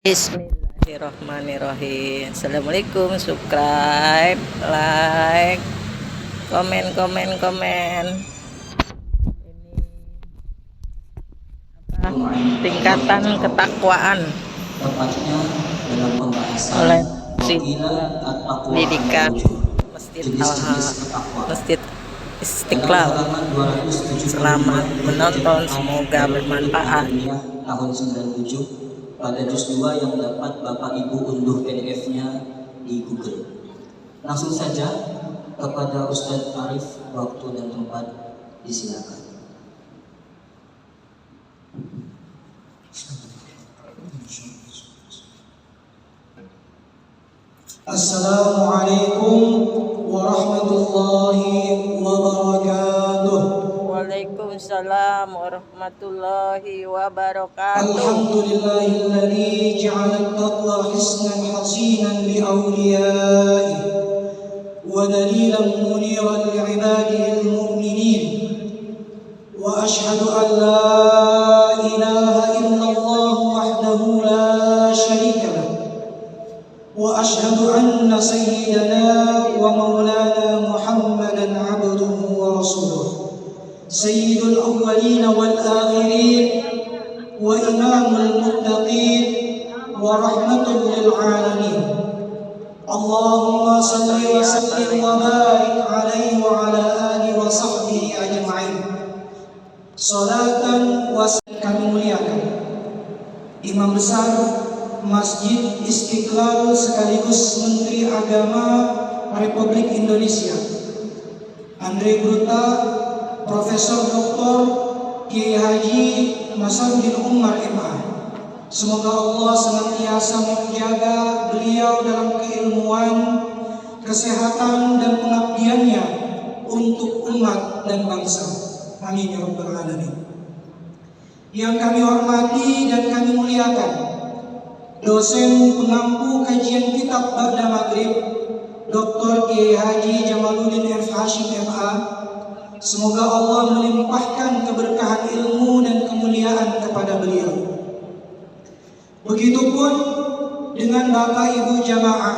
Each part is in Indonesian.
Bismillahirrahmanirrahim. Assalamualaikum. Subscribe, like, komen. Ini tingkatan ketakwaan tepatnya dalam pembahasan oleh pendidikan Masjid Istiqlal. Selamat menonton, semoga bermanfaat. Tahun 97 pada juz 2 yang dapat Bapak Ibu unduh PDF-nya di Google. Langsung saja kepada Ustadz Arif, waktu dan tempat disilakan. Assalamualaikum warahmatullahi wabarakatuh. Waalaikumsalam warahmatullahi wabarakatuh. Alhamdulillahilladzi ja'ala at-taqwa hisnan hasinan li awliyaihi wa dalilan muniran li 'ibadihi al-mu'minin. Wa ashhadu an la ilaha illallah wahdahu la syarika lahu. وأشهد أن سيدنا ومولانا محمدا عبده ورسوله سيد الأولين والآخرين وإمام المتقين ورحمة للعالمين اللهم صل وسلم وبارك عليه وعلى آله وصحبه أجمعين صلاة وسلام. Kami muliakan Imam Besar Masjid Istiqlal sekaligus Menteri Agama Republik Indonesia Andre Bruta, Profesor Dr. Kiai Haji Nasaruddin Umar MA. Semoga Allah senantiasa menjaga beliau dalam keilmuan, kesehatan dan pengabdiannya untuk umat dan bangsa. Amin ya rabbal alamin. Yang kami hormati dan kami muliakan dosen pengampu kajian kitab Ba'da Maghrib Dr. Kiai Haji Jamaluddin F. Hashim MA. Semoga Allah melimpahkan keberkahan ilmu dan kemuliaan kepada beliau. Begitupun dengan Bapak Ibu jamaah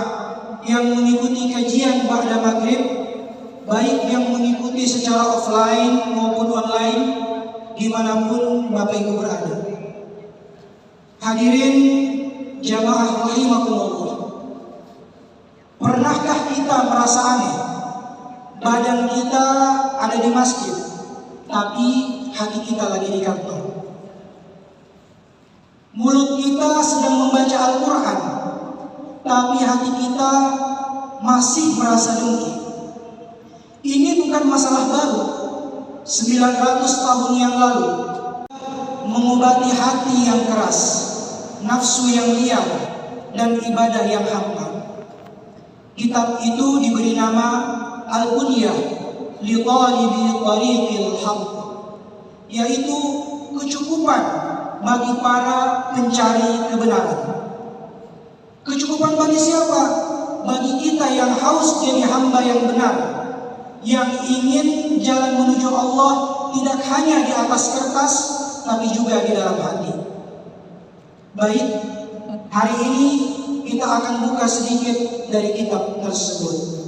yang mengikuti kajian Ba'da Maghrib, baik yang mengikuti secara offline maupun online, dimanapun Bapak Ibu berada. Hadirin jamaah rahimakumullah. Pernahkah kita merasa aneh? Badan kita ada di masjid, tapi hati kita lagi di kantor. Mulut kita sedang membaca Al-Quran, tapi hati kita masih merasa dengki. Ini bukan masalah baru. 900 tahun yang lalu mengobati hati yang keras, nafsu yang liar, dan ibadah yang hampa. Kitab itu diberi nama Al-Bunyah li Talibi Tariqil Haqq, yaitu kecukupan bagi para pencari kebenaran. Kecukupan bagi siapa? Bagi kita yang haus jadi hamba yang benar, yang ingin jalan menuju Allah tidak hanya di atas kertas, tapi juga di dalam hati. Baik, hari ini kita akan buka sedikit dari kitab tersebut.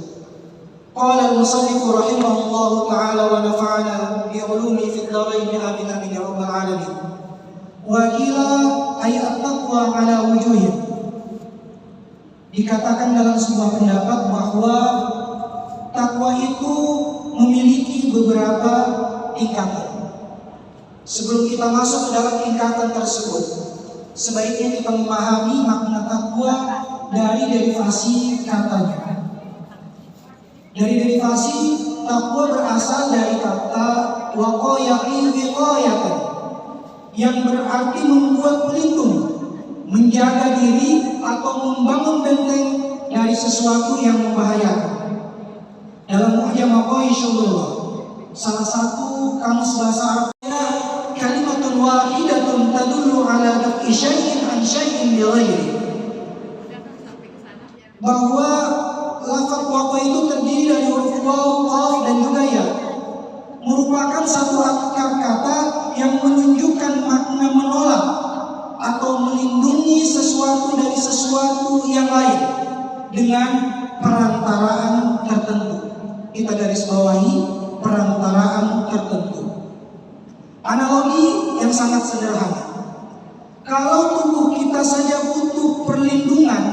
Qala al-musannif rahimahullahu ta'ala wa nafa'ana bi ulumi fid dharain amin amin ya rabbal alamin. Wa qila ay at-taqwa ala wujuhin. Dikatakan dalam sebuah pendapat bahwa takwa itu memiliki beberapa tingkatan. Sebelum kita masuk ke dalam tingkatan tersebut, sebaiknya kita memahami makna takwa dari derivasi katanya. Dari derivasi, takwa berasal dari kata waqayaqil wiqayatan, yang berarti membuat pelindung, menjaga diri atau membangun benteng dari sesuatu yang membahayakan. Dalam Mu'jam Aqaishullah, salah satu kamus bahasa Arabnya kalimatun wahidatun tadullu ala daf'i syai'in an syai'in bi ghairi. Bahwa lafaz waqa itu terdiri dari huruf waw, qaf dan juga ya. Merupakan satu akar kata yang menunjukkan makna menolak atau melindungi sesuatu yang lain dengan perantaraan tertentu. Kita garis bawahi perantaraan tertentu. Analogi yang sangat sederhana. Kalau tubuh kita saja butuh perlindungan,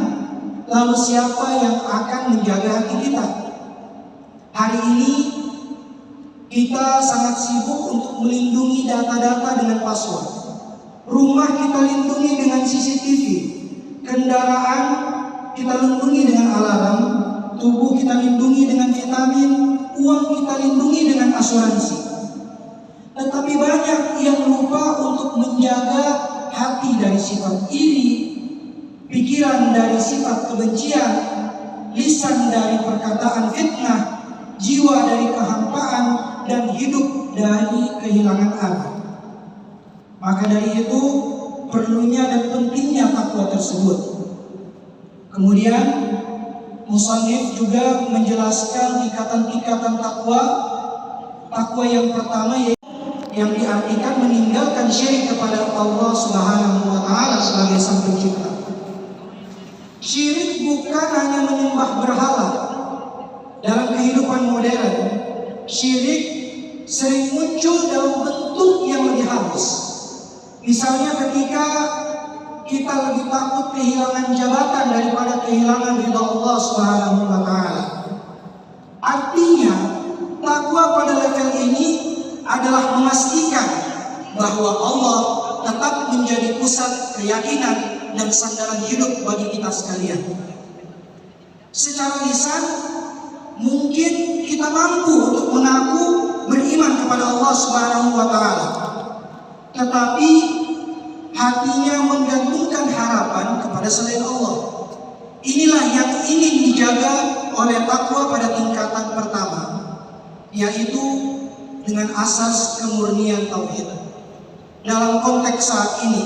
lalu siapa yang akan menjaga hati kita? Hari ini kita sangat sibuk untuk melindungi data-data dengan password. Rumah kita lindungi dengan CCTV. Kendaraan kita lindungi dengan alarm. Tubuh kita lindungi dengan vitamin. Uang kita lindungi dengan asuransi. Tetapi banyak yang lupa untuk menjaga hati dari sifat iri, pikiran dari sifat kebencian, lisan dari perkataan fitnah, jiwa dari kehampaan, dan hidup dari kehilangan arah. Maka dari itu perlunya dan pentingnya takwa tersebut. Kemudian musannif juga menjelaskan tingkatan-tingkatan takwa. Takwa yang pertama yang diartikan meninggalkan syirik kepada Allah Subhanahu wa taala sebagai Sang Pencipta. Syirik bukan hanya menyembah berhala. Dalam kehidupan modern, syirik sering muncul dalam bentuk yang lebih halus. Misalnya ketika kita lebih takut kehilangan jabatan daripada kehilangan ridha Allah Subhanahu wa taala. Artinya, takwa pada level ini adalah memastikan bahwa Allah tetap menjadi pusat keyakinan dan sandaran hidup bagi kita sekalian. Secara lisan, mungkin kita mampu untuk mengaku beriman kepada Allah Subhanahu wa taala. Tetapi hatinya menggantungkan harapan kepada selain Allah. Inilah yang ingin dijaga oleh takwa pada tingkatan pertama, yaitu dengan asas kemurnian tauhid. Dalam konteks saat ini,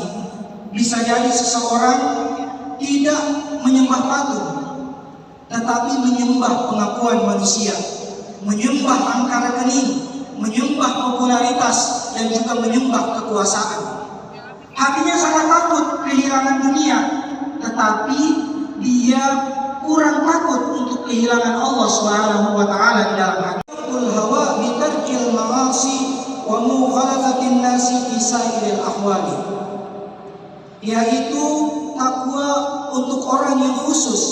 bisa jadi seseorang tidak menyembah patung, tetapi menyembah pengakuan manusia, menyembah angka rekening, menyembah popularitas, dan juga menyembah kekuasaan. Hatinya sangat takut kehilangan dunia, tetapi dia kurang takut untuk kehilangan Allah Subhanahu wa taala di dalam hati. Hawa bitarkil ma'asi wa mukhalafatin nasi fi sa'iril ahwali, yaitu takwa untuk orang yang khusus,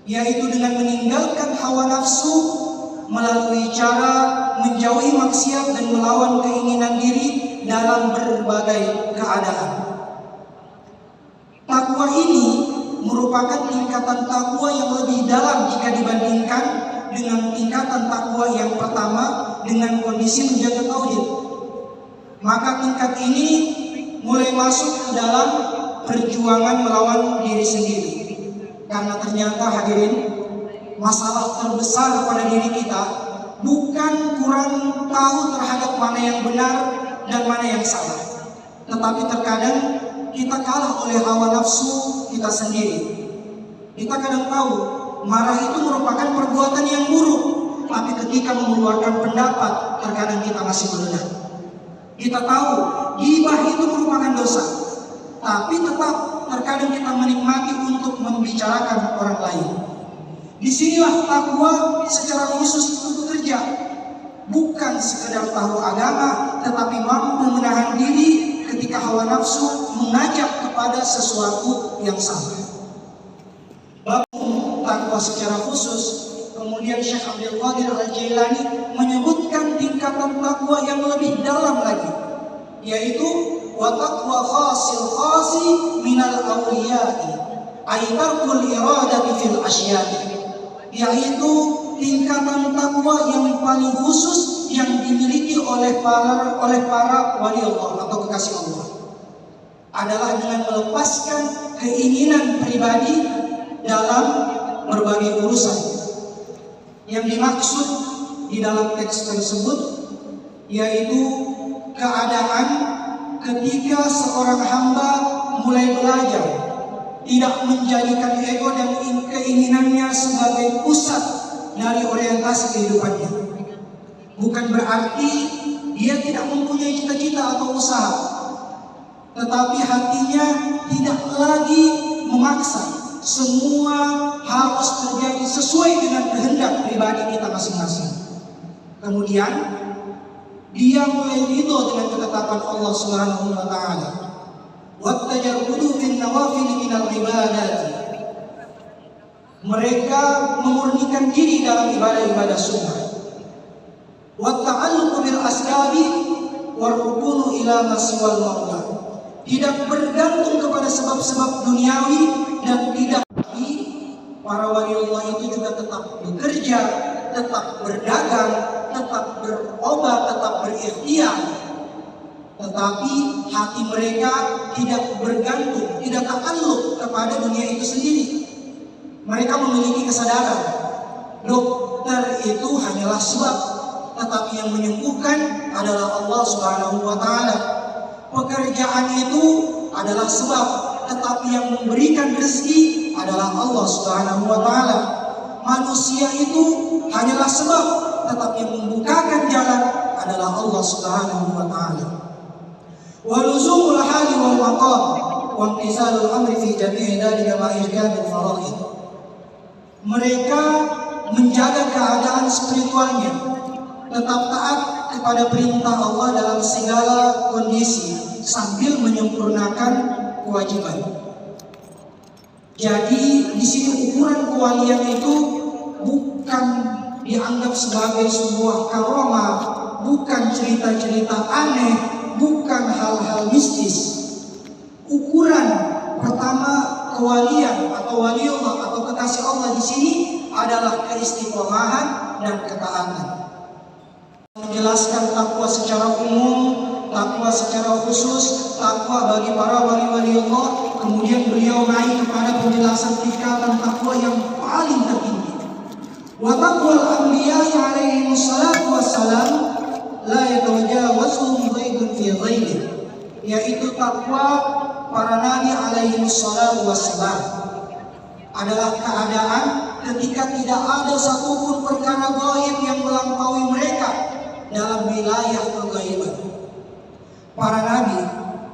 yaitu dengan meninggalkan hawa nafsu melalui cara menjauhi maksiat dan melawan keinginan diri dalam berbagai keadaan. Takwa ini merupakan tingkatan takwa yang lebih dalam jika dibandingkan dengan tingkatan takwa yang pertama dengan kondisi menjaga tauhid. Maka tingkat ini mulai masuk ke dalam perjuangan melawan diri sendiri. Karena ternyata hadirin, masalah terbesar pada diri kita bukan kurang tahu terhadap mana yang benar dan mana yang salah, tetapi terkadang kita kalah oleh hawa nafsu kita sendiri. Kita kadang tahu marah itu merupakan perbuatan yang buruk, tapi ketika mengeluarkan pendapat terkadang kita masih menelan. Kita tahu ghibah itu merupakan dosa, tapi tetap terkadang kita menikmati untuk membicarakan orang lain. Disinilah takwa secara khusus itu bekerja. Bukan sekedar tahu agama, tetapi mampu menahan diri ketika hawa nafsu mengajak kepada sesuatu yang salah. Bab takwa secara khusus, kemudian Syekh Abdul Qadir Al-Jailani menyebutkan tingkatan takwa yang lebih dalam lagi, yaitu wa taqwa khasil khasi minal awliya'i ay tarkul iradati fil asya'i, yaitu tingkatan takwa yang paling khusus yang dimiliki oleh para wali Allah atau kekasih Allah adalah dengan melepaskan keinginan pribadi dalam berbagai urusan. Yang dimaksud di dalam teks tersebut yaitu keadaan ketika seorang hamba mulai belajar tidak menjadikan ego dan keinginannya sebagai pusat dari orientasi kehidupannya. Bukan berarti dia tidak mempunyai cita-cita atau usaha, tetapi hatinya tidak lagi memaksa, semua harus terjadi sesuai dengan kehendak pribadi kita masing-masing. Kemudian dia mulai ridho dengan ketetapan Allah Subhanahu wa taala. Wattajarrudu fin nawafil minal ibadati. Mereka memurnikan diri dalam ibadah-ibadah sunnah. Watta'alluqu bil asbabi warrukunu ila masiwal maula. Tidak bergantung kepada sebab-sebab duniawi dan tidak. Para wali Allah itu juga tetap bekerja, tetap berdagang, tetap berobat, tetap berikhtiar. Tetapi hati mereka tidak bergantung, tidak ta'alluq kepada dunia itu sendiri. Mereka memiliki kesadaran dokter itu hanyalah sebab, tetapi yang menyembuhkan adalah Allah Subhanahu wa taala. Pekerjaan itu adalah sebab, tetapi yang memberikan rezeki adalah Allah Subhanahu wa taala. Manusia itu hanyalah sebab, tetapi yang membukakan jalan adalah Allah Subhanahu wa taala. Wa luzumul hali wal maqam wa imtizalul amri fi jami'i dhalika ma'irkanul faraid. Mereka menjaga keadaan spiritualnya, tetap taat kepada perintah Allah dalam segala kondisi sambil menyempurnakan kewajiban. Jadi di sini ukuran kewalian itu bukan dianggap sebagai sebuah karomah, bukan cerita-cerita aneh, bukan hal-hal mistis. Ukuran pertama kewalian atau waliullah atau kekasih Allah di sini adalah keistiqomahan dan ketaatan. Menjelaskan takwa secara umum, takwa secara khusus, takwa bagi para wali-wali Allah. Kemudian beliau naik kepada penjelasan tingkatan takwa yang paling tertinggi. Wa taqwal anbiya'i alaihi wassalatu wassalam la yatawajawazuhum ghaibun fi ghaibin, yaitu takwa para nabi alaihi wassalatu wassalam adalah keadaan ketika tidak ada satupun perkara gaib yang melampaui mereka dalam wilayah kegaiban. Para nabi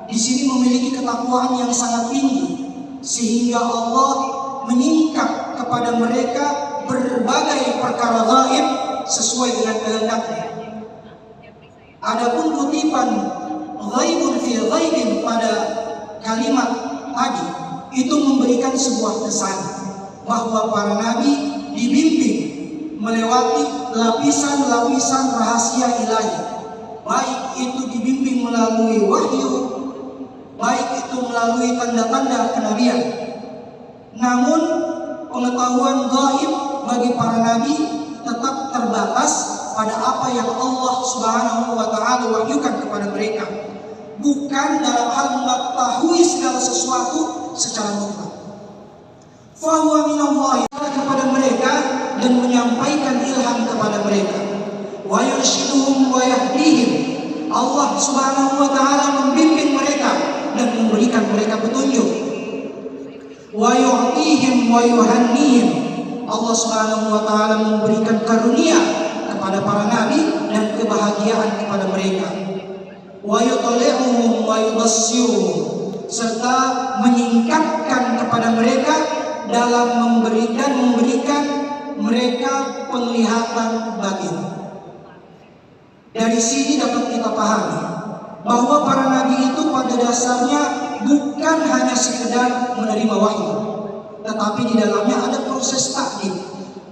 di sini memiliki ketakwaan yang sangat tinggi sehingga Allah menyingkap kepada mereka berbagai perkara gaib sesuai dengan kehendaknya. Adapun kutipan ghaibun fi ghaibin pada kalimat tadi itu memberikan sebuah kesan bahwa para nabi dibimbing melewati lapisan-lapisan rahasia ilahi, baik itu dibimbing melalui wahyu, baik itu melalui tanda-tanda kenabian. Namun pengetahuan gaib bagi para nabi tetap terbatas pada apa yang Allah Subhanahu wa taala wahyukan kepada mereka, bukan dalam hal mengetahui segala sesuatu secara mutlak. Fahuwa minallahi kepada mereka dan menyampaikan ilham kepada mereka. Wa yarshiduhum wa yahdihim. Allah Subhanahu wa taala membimbing mereka dan memberikan mereka petunjuk. Wa yu'tihim wa yuhannihim. Allah Subhanahu wa taala memberikan karunia kepada para nabi dan kebahagiaan kepada mereka. Wa yutali'uhum wa yubassiruhum, serta menyingkapkan kepada mereka dalam memberikan mereka penglihatan batin. Dari sini dapat kita pahami bahwa para nabi itu pada dasarnya bukan hanya sekedar menerima wahyu, tetapi di dalamnya ada proses takdim,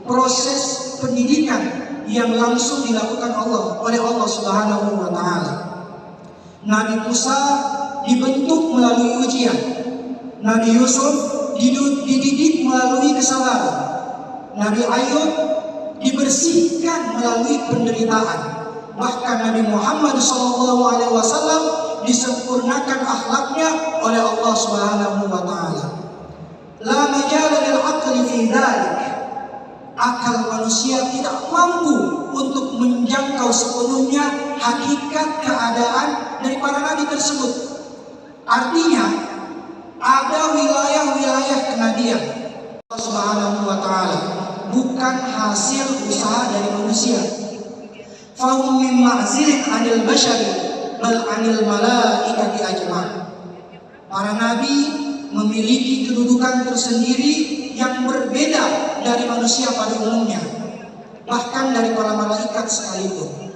proses pendidikan yang langsung dilakukan oleh Allah Subhanahu wa taala. Nabi Musa dibentuk melalui ujian. Nabi Yusuf dididik melalui kesabaran. Nabi Ayub dibersihkan melalui penderitaan. Bahkan Nabi Muhammad SAW disempurnakan akhlaknya oleh Allah Subhanahu wa taala. La majala lil aqli fi dzalik. Akal manusia tidak mampu untuk menjangkau sepenuhnya hakikat keadaan dari para nabi tersebut. Artinya ada wilayah-wilayah kenabian Allah Subhanahu wa taala, bukan hasil usaha dari manusia. Fahum min ma'zilin 'anil bashari bal 'anil malaikati ajma'in. Para nabi memiliki kedudukan tersendiri yang berbeda dari manusia pada umumnya, bahkan dari para malaikat sekalipun.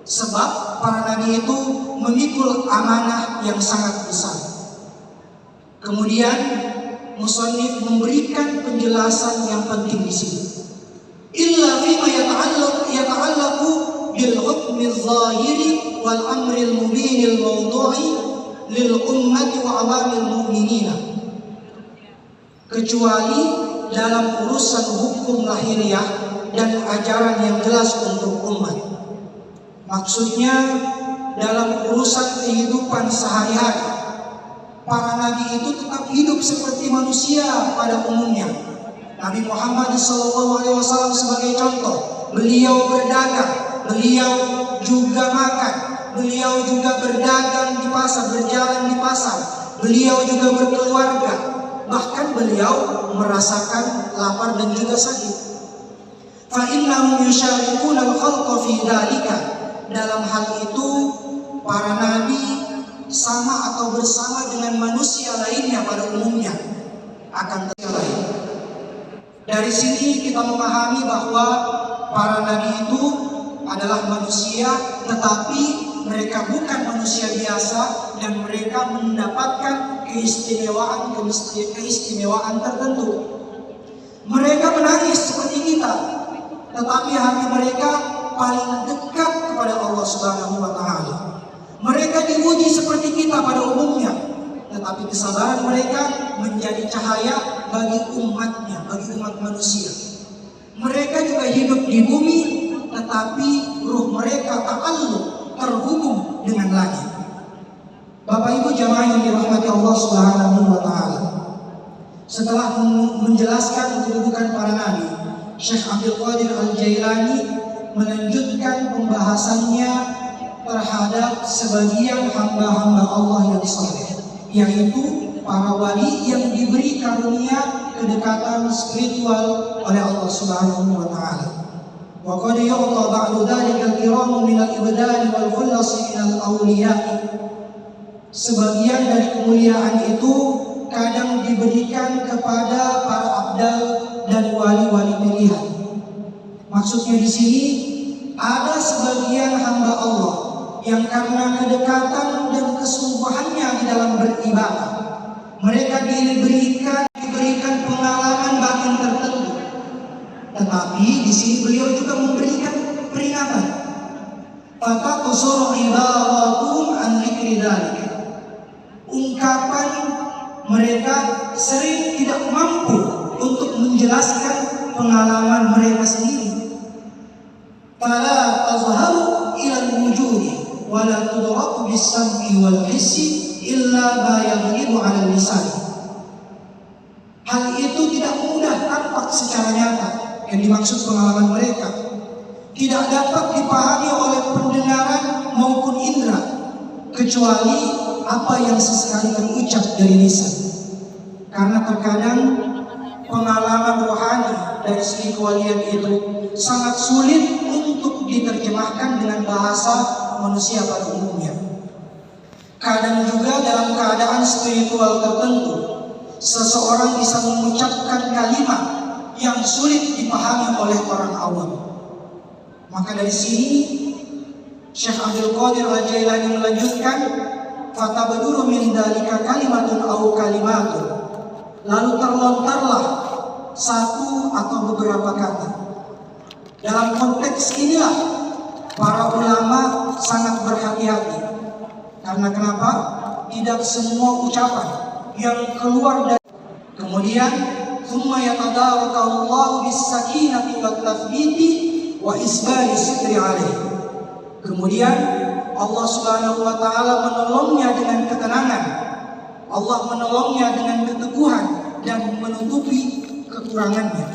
Sebab para nabi itu memikul amanah yang sangat besar. Kemudian musannif memberikan penjelasan yang penting di sini. Illa fima yata'allaqu bil hukmi adh-dhahiri wal amri al-mubin al-mawdu'i lil ummati wa awamil mu'minina. Kecuali dalam urusan hukum lahiriah dan ajaran yang jelas untuk umat. Maksudnya dalam urusan kehidupan sehari-hari, para nabi itu tetap hidup seperti manusia pada umumnya. Nabi Muhammad SAW sebagai contoh, beliau berdagang, beliau juga makan, beliau juga berdagang di pasar, berjalan di pasar, beliau juga berkeluarga, bahkan beliau merasakan lapar dan juga sakit. Fa innahum yusyarikuna al-khalqa fi dzalika. Dalam hal itu para nabi sama atau bersama dengan manusia lainnya pada umumnya akan terlain. Dari sini kita memahami bahwa para nabi itu adalah manusia, tetapi mereka bukan manusia biasa dan mereka mendapatkan keistimewaan tertentu. Mereka menangis seperti kita, tetapi hati mereka paling dekat kepada Allah Subhanahu wa Ta'ala. Mereka diuji seperti kita pada umumnya, tetapi kesabaran mereka menjadi cahaya bagi umatnya, bagi umat manusia. Mereka juga hidup di bumi, tetapi ruh mereka terhubung dengan langit. Bapak Ibu jamaah yang dirahmati Allah Subhanahu wa Ta'ala, setelah menjelaskan kedudukan para nabi, Syekh Abdul Qadir Al-Jailani melanjutkan pembahasannya terhadap sebagian hamba-hamba Allah yang saleh, yaitu para wali yang diberi karunia kedekatan spiritual oleh Allah Subhanahu wa Ta'ala. Wa qad yu'ta ba'du dhalika al-kiram min al-ibdal wal khullas min al-awliya. Sebagian dari kemuliaan itu kadang diberikan kepada para abdal dan wali-wali pilihan. Maksudnya di sini ada sebagian hamba Allah yang karena kedekatan dan kesungguhannya di dalam beribadah, mereka diberikan pengalaman batin tertentu. Tetapi di sini beliau juga memberikan peringatan. Fatakusur ibadatum an dzikri dzalik. Ungkapan mereka sering tidak mampu untuk menjelaskan pengalaman mereka sendiri. Fala tazharu ila al-wujudi wa la tudraku bis-sam'i wal hissi illa ma yaghlibu 'ala al-lisan. Hal itu tidak mudah tampak secara nyata. Yang dimaksud pengalaman mereka tidak dapat dipahami oleh pendengaran maupun indera, kecuali apa yang sesekali terucap dari lisan. Karena terkadang pengalaman rohani dari segi kewalian itu sangat sulit untuk diterjemahkan dengan bahasa manusia pada umumnya. Kadang juga dalam keadaan spiritual tertentu, seseorang bisa mengucapkan kalimat yang sulit dipahami oleh orang awam. Maka dari sini Syekh Abdul Qadir Al-Jailani melanjutkan, fatabduru min dalika kalimatun aw kalimatun. Lalu terlontarlah satu atau beberapa kata. Dalam konteks inilah para ulama sangat berhati-hati. Karena kenapa? Tidak semua ucapan yang keluar dari kemudian thumma yatadarakahu bis-sakinati wat-tathbiti wa isbali sitri alaihi. Kemudian Allah Subhanahu wa Ta'ala menolongnya dengan ketenangan, Allah menolongnya dengan keteguhan dan menutupi kekurangannya.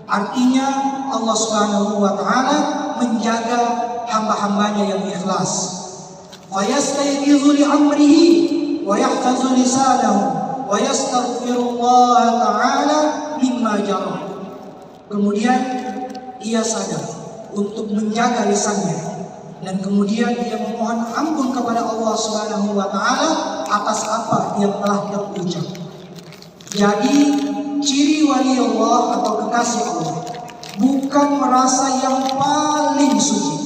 Artinya Allah Subhanahu wa Ta'ala menjaga hamba-hambanya yang ikhlas. Fayastayqizu li amrihi wa yahfazu lisanahu wa yastaghfirullah ta'ala mimma jara. Kemudian ia sadar untuk menjaga lisannya, dan kemudian dia memohon ampun kepada Allah Subhanahu wa Ta'ala atas apa yang telah terucap. Jadi ciri wali Allah atau kekasih Allah bukan merasa yang paling suci.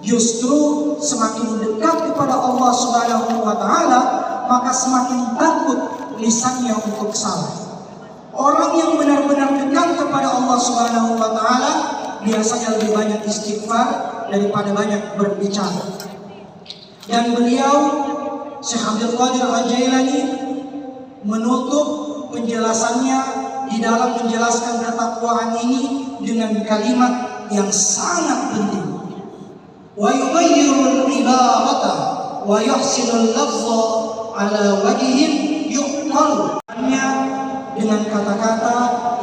Justru semakin dekat kepada Allah Subhanahu wa taala, maka semakin takut lisannya untuk salah. Orang yang benar-benar dekat kepada Allah Subhanahu wa taala biasanya lebih banyak istighfar daripada banyak berbicara. Dan beliau Syekh Abdul Qadir Al-Jailani menutup penjelasannya di dalam menjelaskan ketakwaan ini dengan kalimat yang sangat penting. Wa yughayyirul ibarata wa yuhsinul lafza ala wajhin yuqal. Dengan kata-kata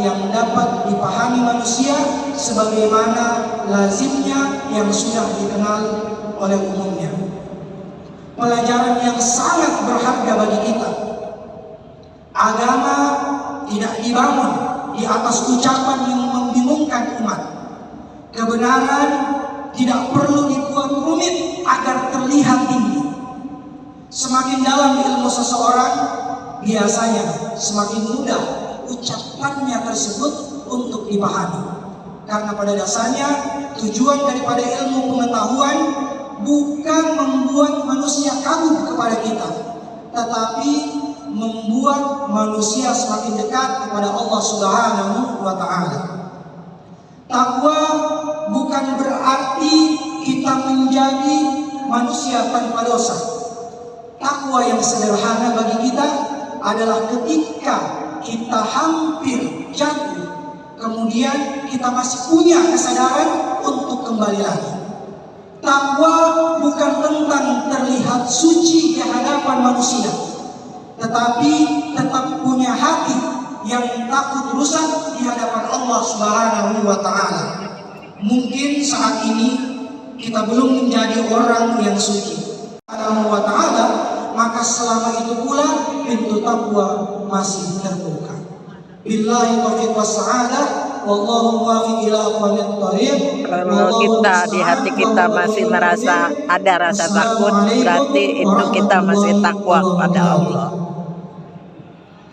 yang dapat dipahami manusia sebagaimana lazimnya yang sudah dikenal oleh umumnya. Pelajaran yang sangat berharga bagi kita. Agama tidak dibangun di atas ucapan yang membingungkan umat. Kebenaran tidak perlu dibuat rumit agar terlihat tinggi. Semakin dalam ilmu seseorang, biasanya semakin mudah ucapannya tersebut untuk dipahami. Karena pada dasarnya tujuan daripada ilmu pengetahuan bukan membuat manusia kagum kepada kita, tetapi membuat manusia semakin dekat kepada Allah Subhanahu wa taala. Takwa bukan berarti kita menjadi manusia tanpa dosa. Takwa yang sederhana bagi kita adalah ketika kita hampir jatuh, kemudian kita masih punya kesadaran untuk kembali lagi. Takwa bukan tentang terlihat suci di hadapan manusia, tetapi tetap punya hati yang takut rusak di hadapan Allah Subhanahu wa taala. Mungkin saat ini kita belum menjadi orang yang suci Subhanahu wa taala, maka selama itu pula pintu takwa masih terbuka. Billahi taufiq wassadah, wallahu muwaffiq ila aqwamit thoriq. Kalau kita di hati kita masih merasa ada rasa takut, berarti itu kita masih takwa kepada Allah.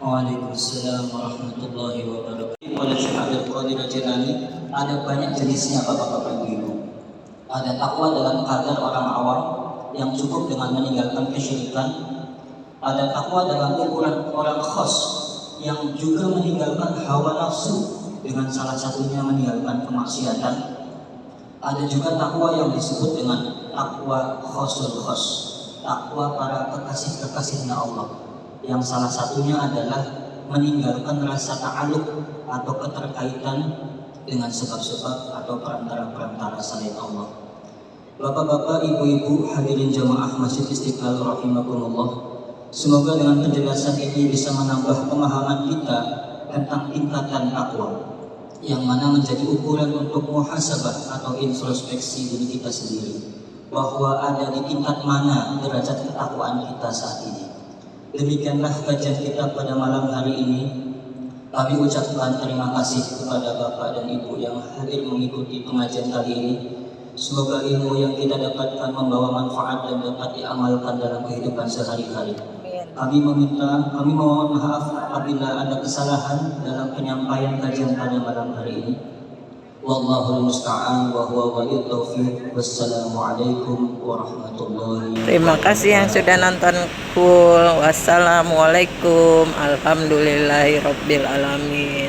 Waalaikumsalam warahmatullahi wabarakatuh. Oleh Syekh Abdul Qadir Al-Jailani, ada banyak jenisnya bapak-bapak ibu. Ada takwa dalam kadar orang awam yang cukup dengan meninggalkan kesyirikan. Ada takwa dalam ukuran orang khos yang juga meninggalkan hawa nafsu dengan salah satunya meninggalkan kemaksiatan. Ada juga takwa yang disebut dengan takwa khosul khos, takwa para kekasih-kekasihnya Allah, yang salah satunya adalah meninggalkan rasa ta'alluq atau keterkaitan dengan sebab-sebab atau perantara-perantara selain Allah. Bapak-bapak, ibu-ibu, hadirin jamaah Masjid Istiqlal rahimakumullah, semoga dengan penjelasan ini bisa menambah pemahaman kita tentang tingkatan takwa, yang mana menjadi ukuran untuk muhasabah atau introspeksi diri kita sendiri, bahwa ada di tingkat mana derajat ketakwaan kita saat ini. Demikianlah kajian kita pada malam hari ini. Kami ucapkan terima kasih kepada Bapak dan Ibu yang hadir mengikuti pengajian kali ini. Semoga ilmu yang kita dapatkan membawa manfaat dan dapat diamalkan dalam kehidupan sehari-hari. Kami mohon maaf apabila ada kesalahan dalam penyampaian kajian pada malam hari ini. Wallahul musta'an wa huwa waliyut taufiq. Wassalamualaikum warahmatullahi wabarakatuh. Terima kasih yang sudah nonton full. Wassalamualaikum. Alhamdulillahirabbil alamin.